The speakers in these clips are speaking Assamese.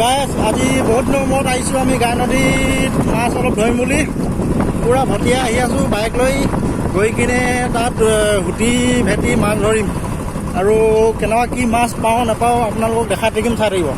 গাইছ আজি বহুত দিনৰ মূৰত আহিছোঁ আমি গাই নদীত মাছ অলপ ধৰিম বুলি পূৰা ভটিয়াই আহি আছোঁ বাইক লৈ গৈ কিনে তাত হুটি ভেটি মাছ ধৰিম আৰু কেনেকুৱা কি মাছ পাওঁ নাপাওঁ আপোনালোকক দেখাই থাকিম, চাই থাকিব।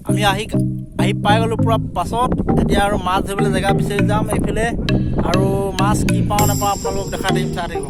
আমি আহি পাই গ'লোঁ পূৰা পাছত। এতিয়া আৰু মাছ ধৰিবলৈ জেগা বিচাৰি যাম এইফালে, আৰু মাছ কি পাওঁ নাপাওঁ আপোনালোকক দেখাই দিম, চাই থাকিব।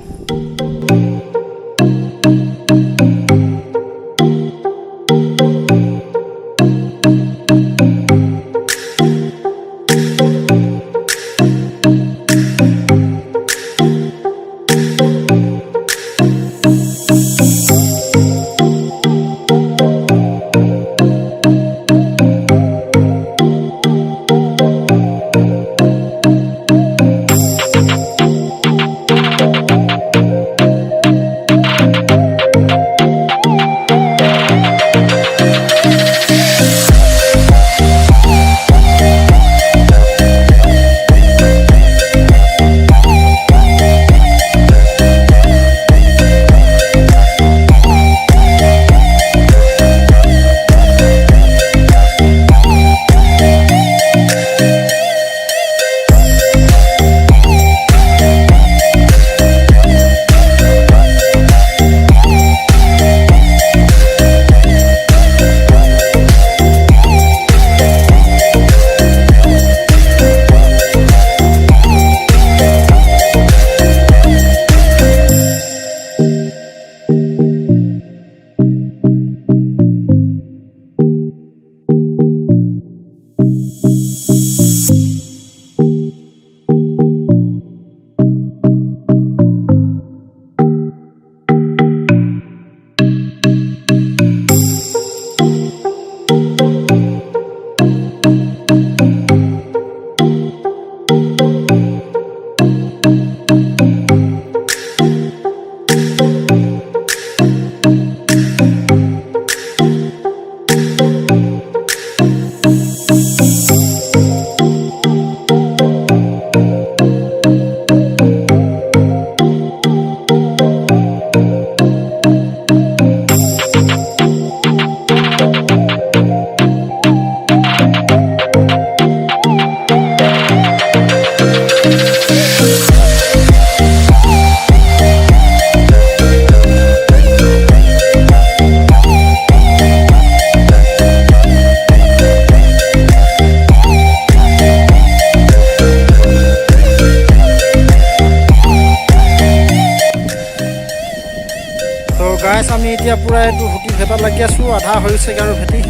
এতিয়া পূৰা এইটো হুটি ভেটাত লাগি আছোঁ, আধা হৈছেগৈ আৰু ভেটি।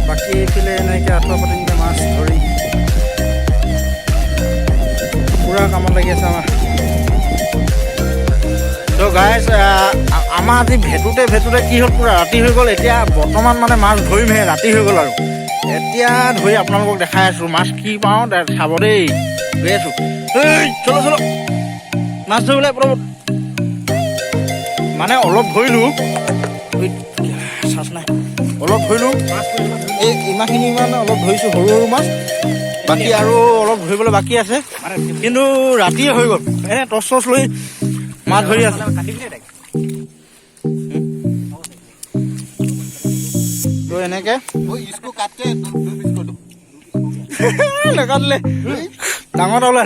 বাকী এইফালে এনেকৈ আঁঠুৱা পাতিকৈ মাছ ধৰি পূৰা কামত লাগি আছে আমাৰ। ত' গাইজ আমাৰ আজি ভেটোতে কি হ'ল, পূৰা ৰাতি হৈ গ'ল। এতিয়া বৰ্তমান মানে মাছ ধৰিমহে, ৰাতি হৈ গ'ল আৰু এতিয়া ধৰি আপোনালোকক দেখাই আছোঁ মাছ কি পাওঁ চাব দেই। গৈ আছোঁ, চলো চলো মাছ ধৰিবলৈ পৰবত। মানে অলপ ধৰিলোঁ, চাচ নাই, অলপ ধৰিলোঁ এই ইমানখিনি মানে অলপ ধৰিছোঁ সৰু সৰু মাছ। বাকী আৰু অলপ ধৰিবলৈ বাকী আছে, কিন্তু ৰাতিয়ে হৈ গ'ল। এনে টৰ্চ চৰ্চ লৈ মাছ ধৰি আছে। তো এনেকৈ নেকাটিলে ডাঙৰ ওলাই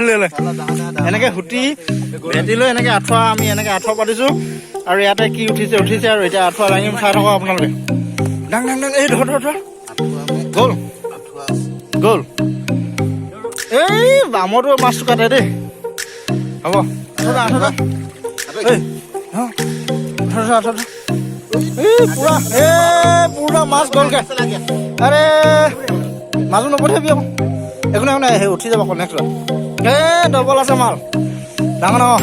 এনেকৈ হুটি ভেটি লৈ এনেকৈ আঁঠুৱা আমি এনেকৈ আঁঠুৱা পাতিছোঁ। আৰু ইয়াতে কি উঠিছে আৰু এতিয়া আঁঠুৱা দাঙিম, চাই থাকক আপোনালোকে। ডাং ডাং ডাং, এই ধৰ গ'ল গ'ল। এই বামতো মাছটো কাটে দেই। হ'ব আঁঠুৱা পুৰা মাছ গ'লগৈ। আৰে মাছো নপঠিয়াবি আকৌ, একো নাই সেই উঠি যাব আকৌ নেক্সট। ডবল আছে মাল ডাঙৰ ডাঙৰ।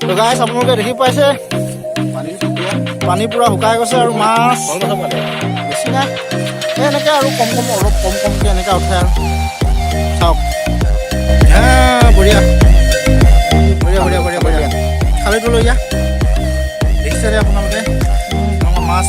তো গাইছ আপোনালোকে দেখি পাইছে পানী পূৰা শুকাই গৈছে আৰু মাছ বেছি নাই। এনেকৈ আৰু কম অলপ কমকৈ এনেকৈ উঠে আৰু চাওক। বঢ়িয়া বঢ়িয়া বঢ়িয়া বঢ়িয়া খালৈটো লৈ যা। দেখিছে আপোনালোকে আমাৰ মাছ।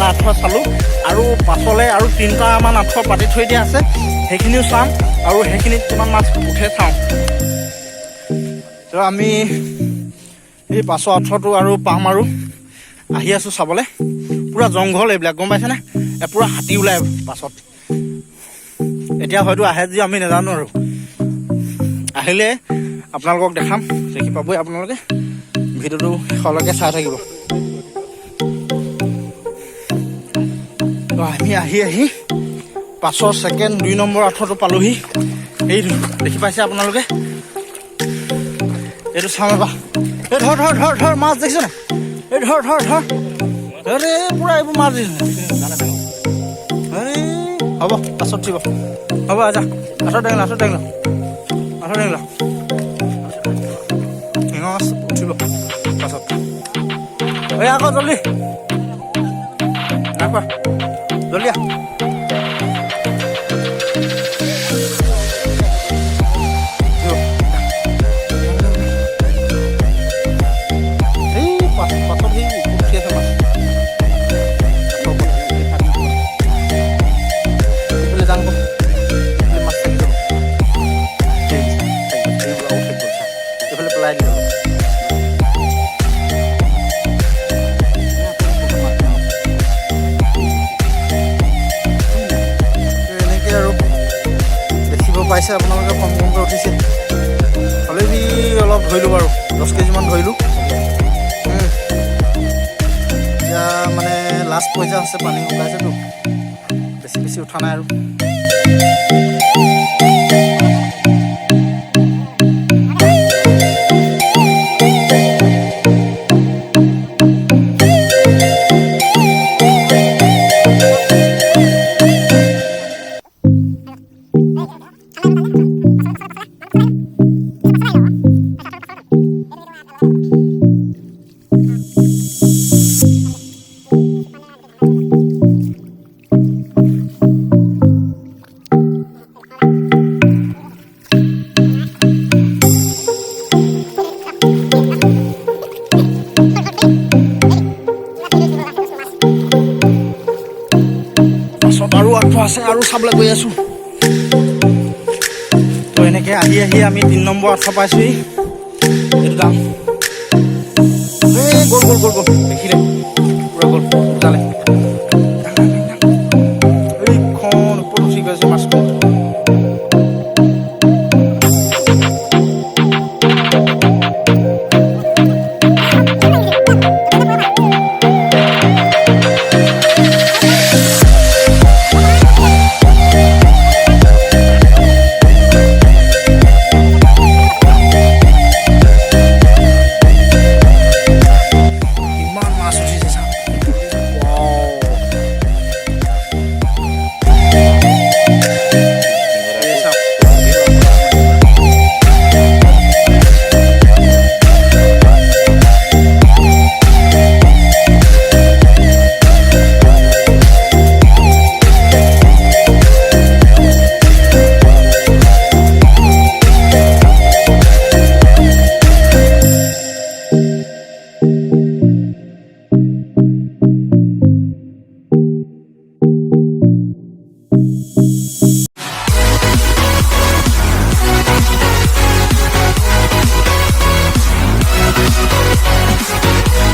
আঁঠুৱা চালোঁ আৰু পাছলৈ আৰু 3টামান আঁঠুৱা পাতি থৈ দিয়া আছে, সেইখিনিও চাম আৰু সেইখিনিত কিমান মাছ উঠে চাওঁ। তো আমি এই পাছৰ আঁঠুৱাটো আৰু পাম আৰু আহি আছোঁ চাবলৈ। পূৰা জংঘল এইবিলাক গম পাইছেনে, পূৰা হাতী ওলায় পাছত। এতিয়া হয়তো আহে যদি আমি নাজানো আৰু আহিলে আপোনালোকক দেখাম, দেখি পাবই আপোনালোকে। ভিডিঅ'টো শেষলৈকে চাই থাকিব। আমি আহি পাছৰ ছেকেণ্ড 2 নম্বৰ আঁঠুৱাটো পালোহি। এই দেখি পাইছে আপোনালোকে, এইটো চাম এবাৰ। এই ধৰ মাছ দেখিছে নাই, এই ধৰ আৰে পূৰা এইবোৰ মাছ দিছে। হ'ব পাছত উঠিব, হ'ব আজা আঁঠুৱা দাঙিলা মাছ উঠিব পাছত। এই আকৌ জল্দি নাখোৱা, জল্দি পাইছে আপোনালোকে। কমকৈ উঠিছে, হ'লেবি অলপ ধৰিলোঁ বাৰু, 10 কেজিমান ধৰিলোঁ। এতিয়া মানে লাষ্ট পইচা আছে, পানী শুকাইছেতো, বেছি উঠা নাই আৰু। আৰু আঁঠুৱা আছে আৰু চাবলৈ গৈ আছোঁ। তো এনেকৈ আহি আমি 3 নম্বৰ আঁঠুৱা পাইছোঁহি। এইটো দাম গ'ল দেখিলে।